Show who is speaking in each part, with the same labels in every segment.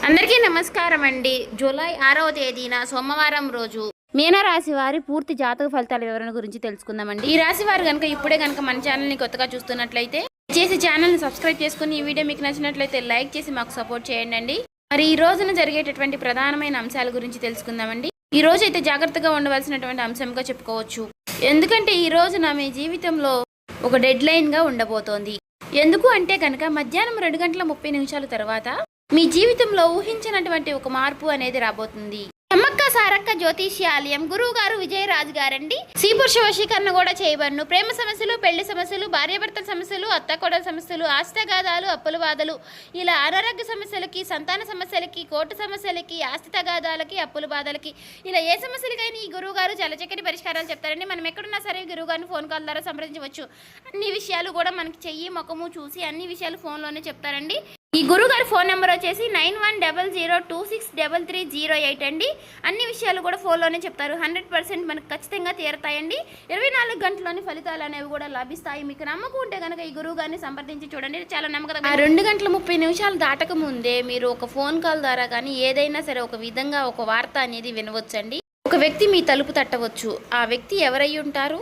Speaker 1: అందరికీ నమస్కారం అండి. జూలై 6వ తేదీన సోమవారం రోజు మీనరాశి వారి పూర్తి జాతక ఫలితాల వివరణ గురించి తెలుసుకుందామండి. ఈ రాశి వారు కనుక ఇప్పుడే కనుక మన ఛానల్ని కొత్తగా చూస్తున్నట్లయితే చేసి ఛానల్ని సబ్స్క్రైబ్ చేసుకుని ఈ వీడియో మీకు నచ్చినట్లయితే లైక్ చేసి మాకు సపోర్ట్ చేయండి. మరి ఈ రోజున జరిగేటటువంటి ప్రధానమైన అంశాల గురించి తెలుసుకుందామండి. ఈ రోజు అయితే జాగ్రత్తగా ఉండవలసినటువంటి అంశంగా చెప్పుకోవచ్చు. ఎందుకంటే ఈ రోజున మీ జీవితంలో ఒక డెడ్ లైన్గా ఉండబోతోంది. ఎందుకు అంటే కనుక మధ్యాహ్నం 2:30 తర్వాత మీ జీవితంలో ఊహించినటువంటి ఒక మార్పు అనేది రాబోతుంది. అమ్మక్క సారక్క జ్యోతిష్యాలయం గురువు గారు విజయరాజు గారండి. స్త్రీ పురుష వశీకరణ కూడా చేయబడును. ప్రేమ సమస్యలు, పెళ్లి సమస్యలు, భార్యాభర్తల సమస్యలు, అత్తకోడల సమస్యలు, ఆస్తిగాదాలు, అప్పుల బాధలు, ఇలా అనారోగ్య సమస్యలకి, సంతాన సమస్యలకి, కోర్టు సమస్యలకి, ఆస్తి తగాదాలకి, అప్పుల బాధలకి, ఇలా ఏ సమస్యలకైనా ఈ గురువు గారు చాలా చక్కటి పరిష్కారాలు చెప్తారండి. మనం ఎక్కడున్నా సరే గురువు గారిని ఫోన్ కాల్ ద్వారా సంప్రదించవచ్చు. అన్ని విషయాలు కూడా మనకి చెయ్యి ముఖము చూసి అన్ని విషయాలు ఫోన్లోనే చెప్తారండి. ఈ గురుగారి ఫోన్ నెంబర్ వచ్చేసి 9100263308 అండి. అన్ని విషయాలు కూడా ఫోన్లోనే చెప్తారు. 100% మనకు ఖచ్చితంగా తీరతాయండి. 24 గంటల్లోని ఫలితాలు అనేవి కూడా లభిస్తాయి. మీకు నమ్మకం ఉంటే కనుక ఈ గురువు గారిని సంప్రదించి చూడండి, చాలా నమ్మకం. 2:30 దాటక ముందే మీరు ఒక ఫోన్ కాల్ ద్వారా కానీ ఏదైనా సరే ఒక విధంగా ఒక వార్త అనేది వినవచ్చండి. ఒక వ్యక్తి మీ తలుపు తట్టవచ్చు. ఆ వ్యక్తి ఎవరై ఉంటారు?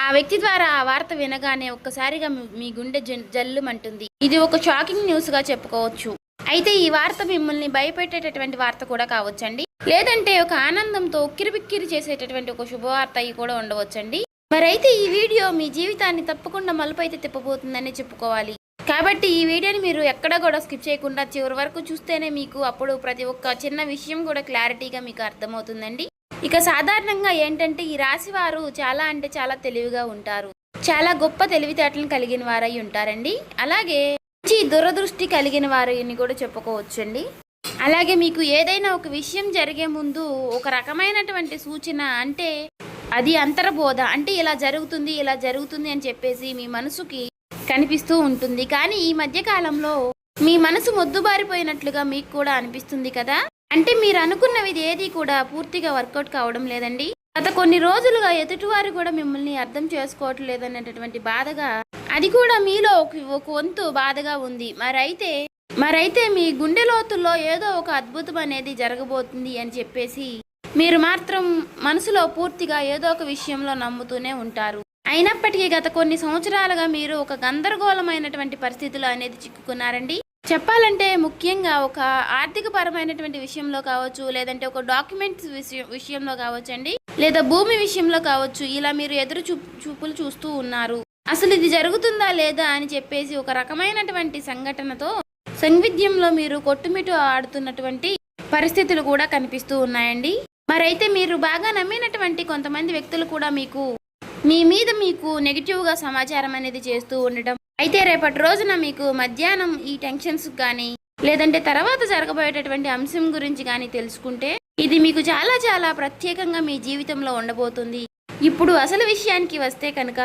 Speaker 1: ఆ వ్యక్తి ద్వారా ఆ వార్త వినగానే ఒక్కసారిగా మీ గుండె జల్లుమంటుంది. ఇది ఒక షాకింగ్ న్యూస్ గా చెప్పుకోవచ్చు. అయితే ఈ వార్త మిమ్మల్ని భయపెట్టేటటువంటి వార్త కూడా కావచ్చండి. లేదంటే ఒక ఆనందంతో ఉక్కిరిబిక్కిరి చేసేటటువంటి ఒక శుభవార్త కూడా ఉండవచ్చండి. మరైతే ఈ వీడియో మీ జీవితాన్ని తప్పకుండా మలుపు అయితే తిప్పబోతుందని చెప్పుకోవాలి. కాబట్టి ఈ వీడియోని మీరు ఎక్కడ కూడా స్కిప్ చేయకుండా చివరి వరకు చూస్తేనే మీకు అప్పుడు ప్రతి ఒక్క చిన్న విషయం కూడా క్లారిటీగా మీకు అర్థమవుతుందండి. ఇక సాధారణంగా ఏంటంటే ఈ రాశి వారు చాలా అంటే చాలా తెలివిగా ఉంటారు. చాలా గొప్ప తెలివితేటలను కలిగిన వారై ఉంటారండి. అలాగే మంచి దురదృష్టి కలిగిన వారిని కూడా చెప్పుకోవచ్చండి. అలాగే మీకు ఏదైనా ఒక విషయం జరిగే ముందు ఒక రకమైనటువంటి సూచన, అంటే అది అంతర్బోధ, అంటే ఇలా జరుగుతుంది అని చెప్పేసి మీ మనసుకి కనిపిస్తూ ఉంటుంది. కానీ ఈ మధ్య కాలంలో మీ మనసు మొద్దుబారిపోయినట్లుగా మీకు కూడా అనిపిస్తుంది కదా. అంటే మీరు అనుకున్నవి ఏది కూడా పూర్తిగా వర్కౌట్ కావడం లేదండి. గత కొన్ని రోజులుగా ఎదుటివారు కూడా మిమ్మల్ని అర్థం చేసుకోవటం లేదనేటటువంటి బాధగా, అది కూడా మీలో ఒక వంతు బాధగా ఉంది. మరైతే మీ గుండె లోతుల్లో ఏదో ఒక అద్భుతం అనేది జరగబోతుంది అని చెప్పేసి మీరు మాత్రం మనసులో పూర్తిగా ఏదో ఒక విషయంలో నమ్ముతూనే ఉంటారు. అయినప్పటికీ గత కొన్ని సంవత్సరాలుగా మీరు ఒక గందరగోళమైనటువంటి పరిస్థితులు అనేది చిక్కుకున్నారండి. చెప్పాలంటే ముఖ్యంగా ఒక ఆర్థిక పరమైనటువంటి విషయంలో కావచ్చు, లేదంటే ఒక డాక్యుమెంట్స్ విషయంలో కావచ్చు అండి, లేదా భూమి విషయంలో కావచ్చు. ఇలా మీరు ఎదురు చూపులు చూస్తూ ఉన్నారు. అసలు ఇది జరుగుతుందా లేదా అని చెప్పేసి ఒక రకమైనటువంటి సంఘటనతో సంవిధ్యంలో మీరు కొట్టుమిట్టు ఆడుతున్నటువంటి పరిస్థితులు కూడా కనిపిస్తూ ఉన్నాయండి. మరైతే మీరు బాగా నమ్మినటువంటి కొంతమంది వ్యక్తులు కూడా మీ మీద నెగిటివ్గా సమాచారం అనేది చేస్తూ ఉండటం. అయితే రేపటి రోజున మీకు మధ్యాహ్నం ఈ టెన్షన్స్ కానీ, లేదంటే తర్వాత జరగబోయేటటువంటి అంశం గురించి కానీ తెలుసుకుంటే ఇది మీకు చాలా చాలా ప్రత్యేకంగా మీ జీవితంలో ఉండబోతుంది. ఇప్పుడు అసలు విషయానికి వస్తే కనుక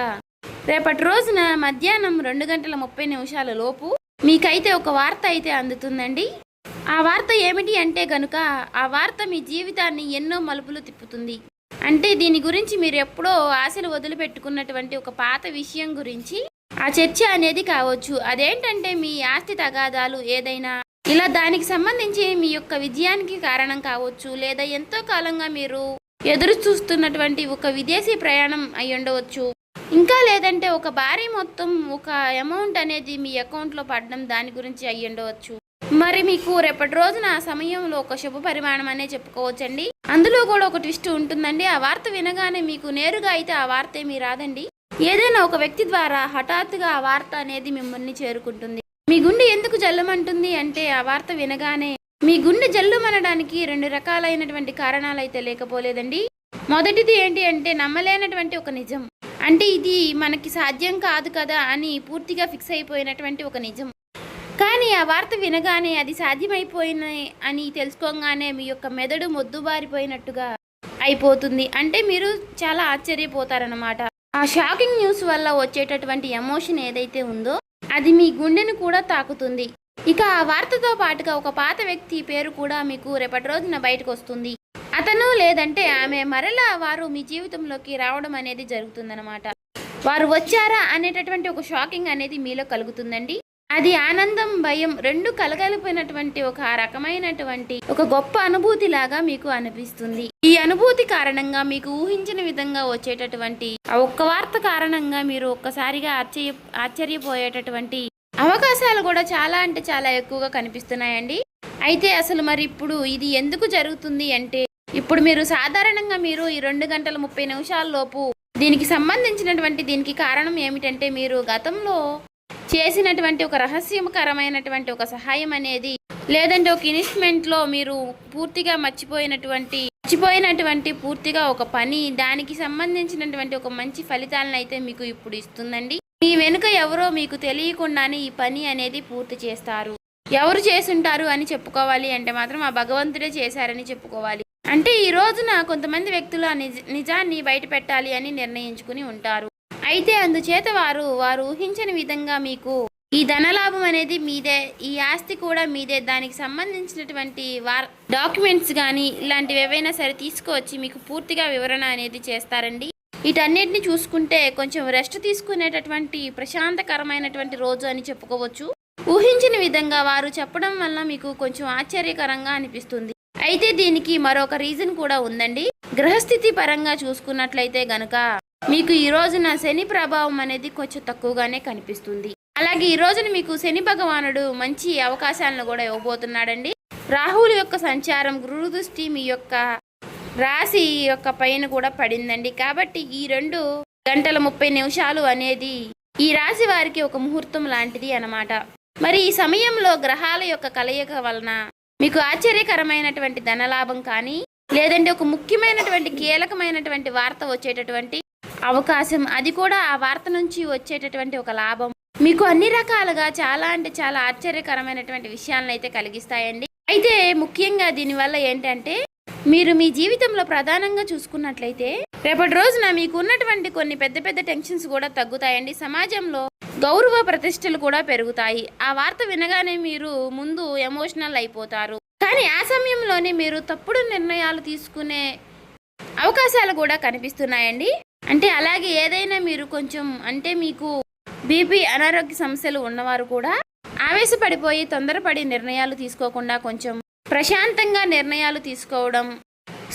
Speaker 1: రేపటి రోజున మధ్యాహ్నం 2:30 లోపు మీకైతే ఒక వార్త అయితే అందుతుందండి. ఆ వార్త ఏమిటి అంటే కనుక ఆ వార్త మీ జీవితాన్ని ఎన్నో మలుపులు తిప్పుతుంది. అంటే దీని గురించి మీరు ఎప్పుడో ఆశలు వదిలిపెట్టుకున్నటువంటి ఒక పాత విషయం గురించి ఆ చర్చ అనేది కావచ్చు. అదేంటంటే మీ ఆస్తి తగాదాలు ఏదైనా, ఇలా దానికి సంబంధించి మీ యొక్క విజయానికి కారణం కావచ్చు, లేదా ఎంతో కాలంగా మీరు ఎదురు చూస్తున్నటువంటి ఒక విదేశీ ప్రయాణం అయి ఉండవచ్చు. ఇంకా లేదంటే ఒక భారీ మొత్తం ఒక అమౌంట్ అనేది మీ అకౌంట్లో పడడం, దాని గురించి అయి ఉండవచ్చు. మరి మీకు రేపటి రోజున ఆ సమయంలో ఒక శుభ పరిమాణం అనే చెప్పుకోవచ్చండి. అందులో కూడా ఒక ట్విస్ట్ ఉంటుందండి. ఆ వార్త వినగానే మీకు నేరుగా అయితే ఆ వార్త ఏమీ రాదండి. ఏదైనా ఒక వ్యక్తి ద్వారా హఠాత్తుగా ఆ వార్త అనేది మిమ్మల్ని చేరుకుంటుంది. మీ గుండె ఎందుకు జల్లుమంటుంది అంటే ఆ వార్త వినగానే మీ గుండె జల్లుమనడానికి 2 రకాలైనటువంటి కారణాలు అయితే లేకపోలేదండి. మొదటిది ఏంటి అంటే నమ్మలేనటువంటి ఒక నిజం, అంటే ఇది మనకి సాధ్యం కాదు కదా అని పూర్తిగా ఫిక్స్ అయిపోయినటువంటి ఒక నిజం. కానీ ఆ వార్త వినగానే అది సాధ్యమైపోయిన అని తెలుసుకోగానే మీ యొక్క మెదడు మొద్దుబారిపోయినట్టుగా అయిపోతుంది. అంటే మీరు చాలా ఆశ్చర్యపోతారన్నమాట. ఆ షాకింగ్ న్యూస్ వల్ల వచ్చేటటువంటి ఎమోషన్ ఏదైతే ఉందో అది మీ గుండెను కూడా తాకుతుంది. ఇక ఆ వార్తతో పాటుగా ఒక పాత వ్యక్తి పేరు కూడా మీకు రేపటి రోజున బయటకు వస్తుంది. అతను లేదంటే ఆమె మరలా వారు మీ జీవితంలోకి రావడం అనేది జరుగుతుందన్నమాట. వారు వచ్చారా అనేటటువంటి ఒక షాకింగ్ అనేది మీలో కలుగుతుందండి. అది ఆనందం భయం రెండు కలగలిపినటువంటి ఒక రకమైనటువంటి ఒక గొప్ప అనుభూతి లాగా మీకు అనిపిస్తుంది. ఈ అనుభూతి కారణంగా మీకు ఊహించిన విధంగా వచ్చేటటువంటి ఆ ఒక్క వార్త కారణంగా మీరు ఒక్కసారిగా ఆశ్చర్యపోయేటటువంటి అవకాశాలు కూడా చాలా అంటే చాలా ఎక్కువగా కనిపిస్తున్నాయండి. అయితే అసలు మరి ఇప్పుడు ఇది ఎందుకు జరుగుతుంది అంటే, ఇప్పుడు మీరు సాధారణంగా మీరు ఈ 2 గంటల 30 నిమిషాల లోపు దీనికి సంబంధించినటువంటి దీనికి కారణం ఏమిటంటే, మీరు గతంలో చేసినటువంటి ఒక రహస్యకరమైనటువంటి ఒక సహాయం అనేది, లేదంటే ఒక ఇన్వెస్ట్మెంట్లో మీరు పూర్తిగా మర్చిపోయినటువంటి పూర్తిగా ఒక పని, దానికి సంబంధించినటువంటి ఒక మంచి ఫలితాలను అయితే మీకు ఇప్పుడు ఇస్తుందండి. మీ వెనుక ఎవరో మీకు తెలియకుండానే ఈ పని అనేది పూర్తి చేస్తారు. ఎవరు చేసుంటారు అని చెప్పుకోవాలి అంటే మాత్రం ఆ భగవంతుడే చేశారని చెప్పుకోవాలి. అంటే ఈ రోజున కొంతమంది వ్యక్తులు ఆ నిజాన్ని బయట పెట్టాలి అని నిర్ణయించుకుని ఉంటారు. అయితే అందుచేత వారు ఊహించని విధంగా మీకు ఈ ధనలాభం అనేది మీదే, ఈ ఆస్తి కూడా మీదే, దానికి సంబంధించినటువంటి డాక్యుమెంట్స్ కానీ ఇలాంటివి ఏవైనా సరే తీసుకువచ్చి మీకు పూర్తిగా వివరణ అనేది చేస్తారండి. వీటన్నిటిని చూసుకుంటే కొంచెం రెస్ట్ తీసుకునేటటువంటి ప్రశాంతకరమైనటువంటి రోజు అని చెప్పుకోవచ్చు. ఊహించిన విధంగా వారు చెప్పడం వల్ల మీకు కొంచెం ఆశ్చర్యకరంగా అనిపిస్తుంది. అయితే దీనికి మరొక రీజన్ కూడా ఉందండి. గ్రహస్థితి పరంగా చూసుకున్నట్లయితే గనుక మీకు ఈ రోజున శని ప్రభావం అనేది కొంచెం తక్కువగానే కనిపిస్తుంది. అలాగే ఈ రోజున మీకు శని భగవానుడు మంచి అవకాశాలను కూడా ఇవ్వబోతున్నాడండి. రాహువుల యొక్క సంచారం, గురు దృష్టి మీ యొక్క రాశి యొక్క పైన కూడా పడిందండి. కాబట్టి ఈ 2 గంటల 30 నిమిషాలు అనేది ఈ రాశి వారికి ఒక ముహూర్తం లాంటిది అన్నమాట. మరి ఈ సమయంలో గ్రహాల యొక్క కలయిక వలన మీకు ఆశ్చర్యకరమైనటువంటి ధనలాభం కానీ, లేదంటే ఒక ముఖ్యమైనటువంటి కీలకమైనటువంటి వార్త వచ్చేటటువంటి అవకాశం, అది కూడా ఆ వార్త నుంచి వచ్చేటటువంటి ఒక లాభం మీకు అన్ని రకాలుగా చాలా అంటే చాలా ఆశ్చర్యకరమైనటువంటి విషయాలను అయితే కలిగిస్తాయండి. అయితే ముఖ్యంగా దీనివల్ల ఏంటంటే, మీరు మీ జీవితంలో ప్రధానంగా చూసుకున్నట్లయితే రేపటి రోజున మీకు ఉన్నటువంటి కొన్ని పెద్ద పెద్ద టెన్షన్స్ కూడా తగ్గుతాయండి. సమాజంలో గౌరవ ప్రతిష్టలు కూడా పెరుగుతాయి. ఆ వార్త వినగానే మీరు ముందు ఎమోషనల్ అయిపోతారు. కానీ ఆ సమయంలోనే మీరు తప్పుడు నిర్ణయాలు తీసుకునే అవకాశాలు కూడా కనిపిస్తున్నాయండి. అంటే అలాగే ఏదైనా మీరు కొంచెం అంటే మీకు బీపీ అనారోగ్య సమస్యలు ఉన్నవారు కూడా ఆవేశపడిపోయి తొందరపడి నిర్ణయాలు తీసుకోకుండా కొంచెం ప్రశాంతంగా నిర్ణయాలు తీసుకోవడం,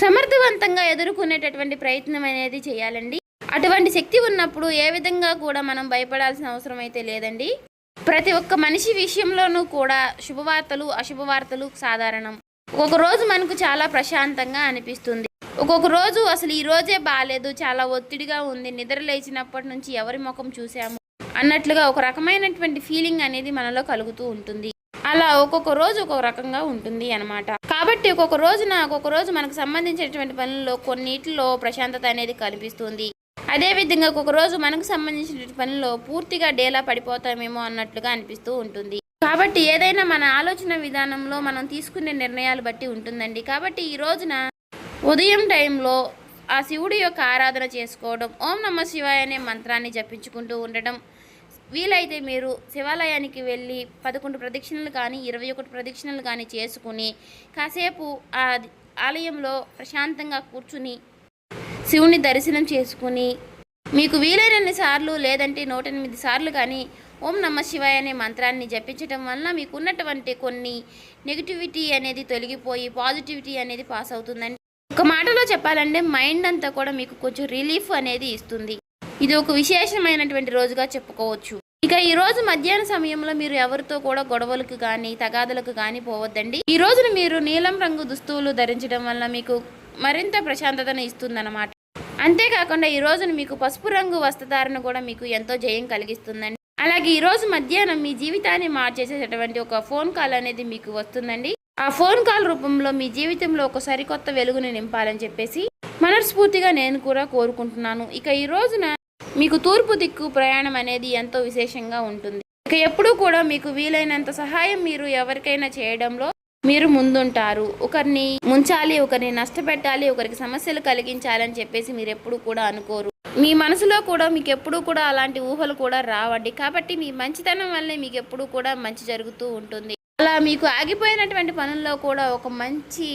Speaker 1: సమర్థవంతంగా ఎదుర్కొనేటటువంటి ప్రయత్నం అనేది చేయాలండి. అటువంటి శక్తి ఉన్నప్పుడు ఏ విధంగా కూడా మనం భయపడాల్సిన అవసరం అయితే లేదండి. ప్రతి ఒక్క మనిషి విషయంలోనూ కూడా శుభవార్తలు అశుభవార్తలు సాధారణం. ఒక్కొక్క రోజు మనకు చాలా ప్రశాంతంగా అనిపిస్తుంది, ఒక్కొక్క రోజు అసలు ఈ రోజే బాగాలేదు, చాలా ఒత్తిడిగా ఉంది, నిద్ర లేచినప్పటి నుంచి ఎవరి ముఖం చూసాము అన్నట్లుగా ఒక రకమైనటువంటి ఫీలింగ్ అనేది మనలో కలుగుతూ ఉంటుంది. అలా ఒక్కొక్క రోజు ఒక్కొక్క రకంగా ఉంటుంది అన్నమాట. కాబట్టి ఒక్కొక్క రోజు మనకు సంబంధించినటువంటి పనుల్లో కొన్నిటిలో ప్రశాంతత అనేది కనిపిస్తుంది. అదేవిధంగా ఒక్కొక్క రోజు మనకు సంబంధించిన పనుల్లో పూర్తిగా డేలా పడిపోతామేమో అన్నట్లుగా అనిపిస్తూ ఉంటుంది. కాబట్టి ఏదైనా మన ఆలోచన విధానంలో మనం తీసుకునే నిర్ణయాలు బట్టి ఉంటుందండి. కాబట్టి ఈ రోజున ఉదయం టైంలో ఆ శివుడి యొక్క ఆరాధన చేసుకోవడం, ఓం నమః శివాయ అనే మంత్రాన్ని జపించుకుంటూ ఉండడం, వీలైతే మీరు శివాలయానికి వెళ్ళి 11 ప్రదక్షిణలు కానీ 21 ప్రదక్షిణలు కానీ చేసుకుని కాసేపు ఆ ఆలయంలో ప్రశాంతంగా కూర్చుని శివుని దర్శనం చేసుకుని మీకు వీలైనన్ని సార్లు లేదంటే 108 సార్లు కానీ ఓం నమః శివాయ అనే మంత్రాన్ని జపించడం వల్ల మీకు ఉన్నటువంటి కొన్ని నెగిటివిటీ అనేది తొలగిపోయి పాజిటివిటీ అనేది పాస్ అవుతుందండి. ఒక మాటలో చెప్పాలంటే మైండ్ అంతా కూడా మీకు కొంచెం రిలీఫ్ అనేది ఇస్తుంది. ఇది ఒక విశేషమైనటువంటి రోజుగా చెప్పుకోవచ్చు. ఇక ఈ రోజు మధ్యాహ్న సమయంలో మీరు ఎవరితో కూడా గొడవలకు కానీ తగాదలకు కానీ పోవద్దండి. ఈ రోజున మీరు నీలం రంగు దుస్తువులు ధరించడం వల్ల మీకు మరింత ప్రశాంతతను ఇస్తుందన్నమాట. అంతేకాకుండా ఈ రోజున మీకు పసుపు రంగు వస్త్రధారణ కూడా మీకు ఎంతో జయం కలిగిస్తుందండి. అలాగే ఈ రోజు మధ్యాహ్నం మీ జీవితాన్ని మార్చేసేటటువంటి ఒక ఫోన్ కాల్ అనేది మీకు వస్తుందండి. ఆ ఫోన్ కాల్ రూపంలో మీ జీవితంలో ఒక సరికొత్త వెలుగుని నింపాలని చెప్పేసి మనస్ఫూర్తిగా నేను కూడా కోరుకుంటున్నాను. ఇక ఈ రోజున మీకు తూర్పు దిక్కు ప్రయాణం అనేది ఎంతో విశేషంగా ఉంటుంది. ఇక ఎప్పుడూ కూడా మీకు వీలైనంత సహాయం మీరు ఎవరికైనా చేయడంలో మీరు ముందుంటారు. ఒకరిని ముంచాలి, ఒకరిని నష్టపెట్టాలి, ఒకరికి సమస్యలు కలిగించాలని చెప్పేసి మీరు ఎప్పుడు కూడా అనుకోరు. మీ మనసులో కూడా మీకు ఎప్పుడూ కూడా అలాంటి ఊహలు కూడా రావండి. కాబట్టి మీ మంచితనం వల్లే మీకు ఎప్పుడూ కూడా మంచి జరుగుతూ ఉంటుంది. అలా మీకు ఆగిపోయినటువంటి పనుల్లో కూడా ఒక మంచి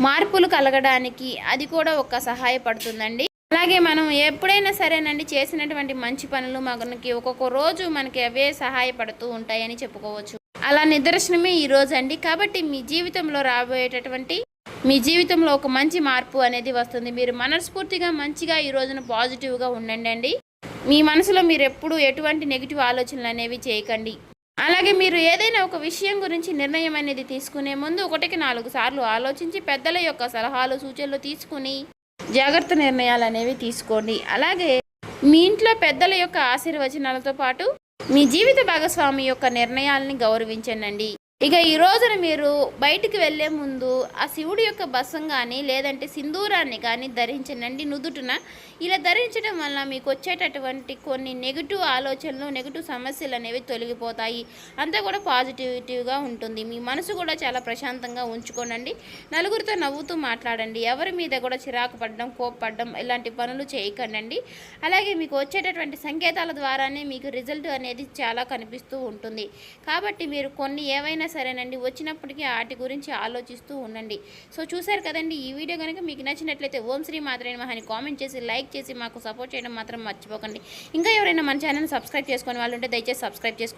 Speaker 1: మార్పులు కలగడానికి అది కూడా ఒక సహాయపడుతుందండి. అలాగే మనం ఎప్పుడైనా సరేనండి చేసినటువంటి మంచి పనులు మనకి ఒక్కొక్క రోజు మనకి అవే సహాయపడుతూ ఉంటాయని చెప్పుకోవచ్చు. అలా నిదర్శనమే ఈ రోజు అండి. కాబట్టి మీ జీవితంలో రాబోయేటటువంటి మీ జీవితంలో ఒక మంచి మార్పు అనేది వస్తుంది. మీరు మనస్ఫూర్తిగా మంచిగా ఈ రోజున పాజిటివ్గా ఉండండి. మీ మనసులో మీరు ఎప్పుడు ఎటువంటి నెగిటివ్ ఆలోచనలు అనేవి చేయకండి. అలాగే మీరు ఏదైనా ఒక విషయం గురించి నిర్ణయం అనేది తీసుకునే ముందు 1కి 4 సార్లు ఆలోచించి పెద్దల యొక్క సలహాలు సూచనలు తీసుకుని జాగ్రత్త నిర్ణయాలు అనేవి తీసుకోండి. అలాగే మీ ఇంట్లో పెద్దల యొక్క ఆశీర్వచనాలతో పాటు మీ జీవిత భాగస్వామి యొక్క నిర్ణయాలని గౌరవించండి. ఇక ఈ రోజున మీరు బయటికి వెళ్ళే ముందు ఆ శివుడి యొక్క బసం కానీ లేదంటే సింధూరాన్ని కానీ ధరించండి నుదుటిన. ఇలా ధరించడం వల్ల మీకు వచ్చేటటువంటి కొన్ని నెగిటివ్ ఆలోచనలు నెగిటివ్ సమస్యలు అనేవి తొలగిపోతాయి. అంతా కూడా పాజిటివిటీగా ఉంటుంది. మీ మనసు కూడా చాలా ప్రశాంతంగా ఉంచుకోనండి. నలుగురితో నవ్వుతూ మాట్లాడండి. ఎవరి మీద కూడా చిరాకు పడడం కోప్పడడం ఇలాంటి పనులు చేయకండి. అలాగే మీకు వచ్చేటటువంటి సంకేతాల ద్వారానే మీకు రిజల్ట్ అనేది చాలా కనిపిస్తూ ఉంటుంది. కాబట్టి మీరు కొన్ని ఏవైనా సరేనండి వచ్చినప్పటికీ వాటి గురించి ఆలోచిస్తూ ఉండండి. సో చూసారు కదండి, ఈ వీడియో కనుక మీకు నచ్చినట్లయితే ఓం శ్రీ మాత్రే నమః అని కామెంట్ చేసి లైక్ చేసి మాకు సపోర్ట్ చేయడం మాత్రం మర్చిపోకండి. ఇంకా ఎవరైనా మన ఛానల్ సబ్స్క్రైబ్ చేసుకునే వాళ్ళు ఉంటే దయచేసి సబ్స్క్రైబ్ చేసుకోండి.